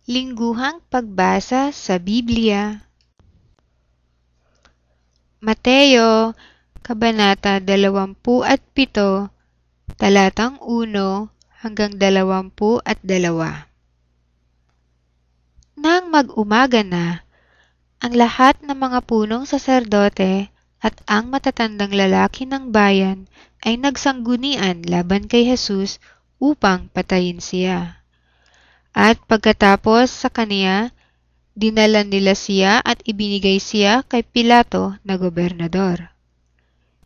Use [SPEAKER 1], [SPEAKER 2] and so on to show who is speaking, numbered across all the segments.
[SPEAKER 1] Lingguhang pagbasa sa Biblia. Mateo, Kabanata 27, talatang 1 hanggang 22. Nang mag-umaga na, ang lahat ng mga punong saserdote at ang matatandang lalaki ng bayan ay nagsanggunian laban kay Jesus upang patayin siya. At pagkatapos sa kaniya, dinala nila siya at ibinigay siya kay Pilato na gobernador.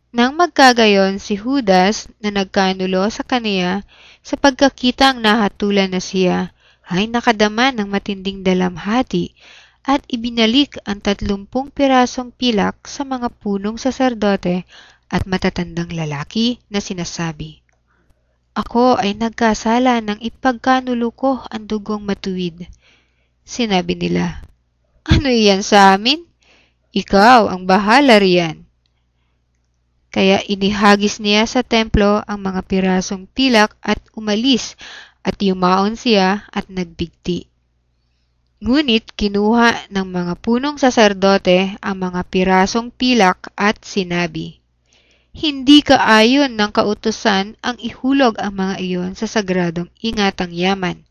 [SPEAKER 1] Nang magkagayon si Judas na nagkanulo sa kaniya sa pagkakitang nahatulan na siya, ay nakadama ng matinding dalamhati at ibinalik ang 30 pirasong pilak sa mga punong saserdote at matatandang lalaki na sinasabi, "Ako ay nagkasala ng ipagkanulo ko ang dugong matuwid." Sinabi nila, "Ano iyan sa amin? Ikaw ang bahala riyan." Kaya inihagis niya sa templo ang mga pirasong pilak at umalis at yumaon siya at nagbigti. Ngunit kinuha ng mga punong saserdote ang mga pirasong pilak at sinabi, "Hindi kaayon ng kautusan ang ihulog ang mga iyon sa sagradong ingatang yaman,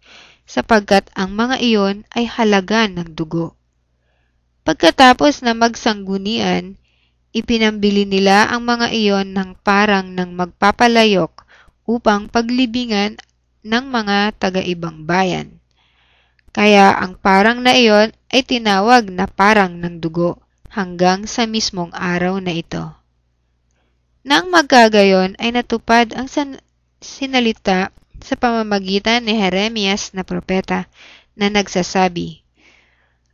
[SPEAKER 1] sapagkat ang mga iyon ay halaga ng dugo." Pagkatapos na magsanggunian, ipinambili nila ang mga iyon ng parang ng magpapalayok upang paglibingan ng mga taga-ibang bayan. Kaya ang parang na iyon ay tinawag na parang ng dugo hanggang sa mismong araw na ito. Nang magkagayon ay natupad ang sinalita sa pamamagitan ni Jeremias na propeta na nagsasabi,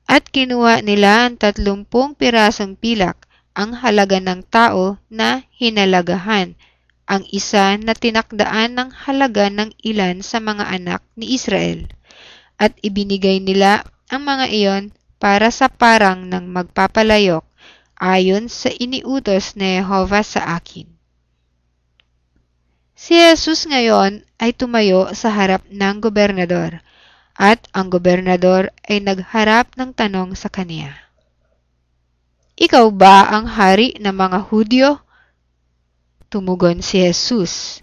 [SPEAKER 1] "At kinuha nila ang 30 pirasong pilak, ang halaga ng tao na hinalagahan, ang isa na tinakdaan ng halaga ng ilan sa mga anak ni Israel, at ibinigay nila ang mga iyon para sa parang ng magpapalayok ayon sa iniutos ni Jehovah sa akin." Si Jesus ngayon ay tumayo sa harap ng gobernador, at ang gobernador ay nagharap ng tanong sa kaniya, "Ikaw ba ang hari ng mga Hudyo?" Tumugon si Jesus,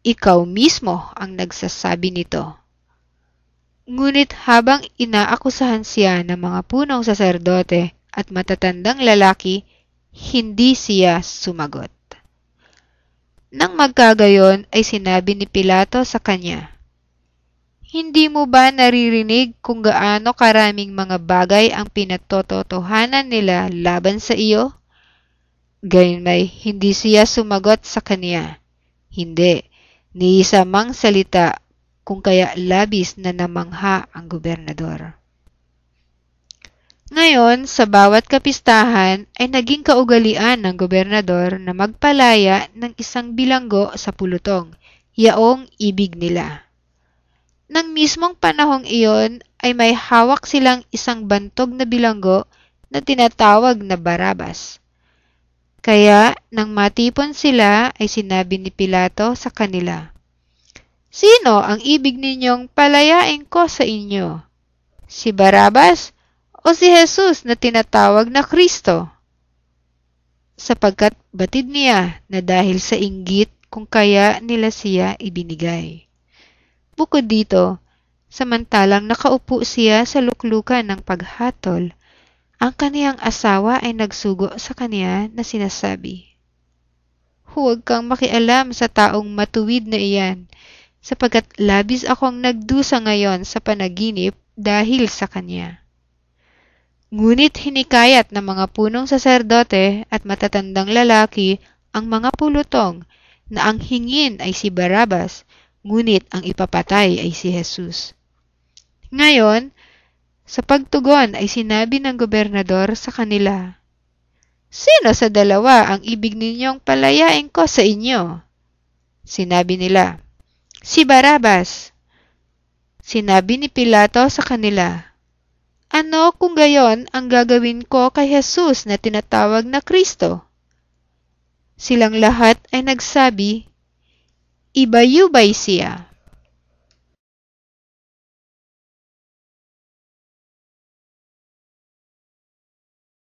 [SPEAKER 1] "Ikaw mismo ang nagsasabi nito." Ngunit habang inaakusahan siya ng mga punong saserdote at matatandang lalaki, hindi siya sumagot. Nang magkagayon ay sinabi ni Pilato sa kanya, "Hindi mo ba naririnig kung gaano karaming mga bagay ang pinatototohanan nila laban sa iyo?" Gayunmay, hindi siya sumagot sa kaniya. Hindi, ni isa mang salita, kung kaya labis na namangha ang gobernador. Ngayon, sa bawat kapistahan ay naging kaugalian ng gobernador na magpalaya ng isang bilanggo sa pulutong, yaong ibig nila. Nang mismong panahong iyon ay may hawak silang isang bantog na bilanggo na tinatawag na Barabas. Kaya nang matipon sila ay sinabi ni Pilato sa kanila, "Sino ang ibig ninyong palayain ko sa inyo? Si Barabas o si Jesus na tinatawag na Kristo?" Sapagkat batid niya na dahil sa inggit kung kaya nila siya ibinigay. Bukod dito, samantalang nakaupo siya sa luklukan ng paghatol, ang kaniyang asawa ay nagsugo sa kaniya na sinasabi, "Huwag kang makialam sa taong matuwid na iyan, sapagkat labis akong nagdusa ngayon sa panaginip dahil sa kanya." Ngunit hinikayat ng mga punong saserdote at matatandang lalaki ang mga pulutong na ang hingin ay si Barabas, ngunit ang ipapatay ay si Jesus. Ngayon, sa pagtugon ay sinabi ng gobernador sa kanila, "Sino sa dalawa ang ibig ninyong palayain ko sa inyo?" Sinabi nila, "Si Barabas." Sinabi ni Pilato sa kanila, "Ano kung gayon ang gagawin ko kay Jesus na tinatawag na Kristo?" Silang lahat ay nagsabi, "Ibayubay siya."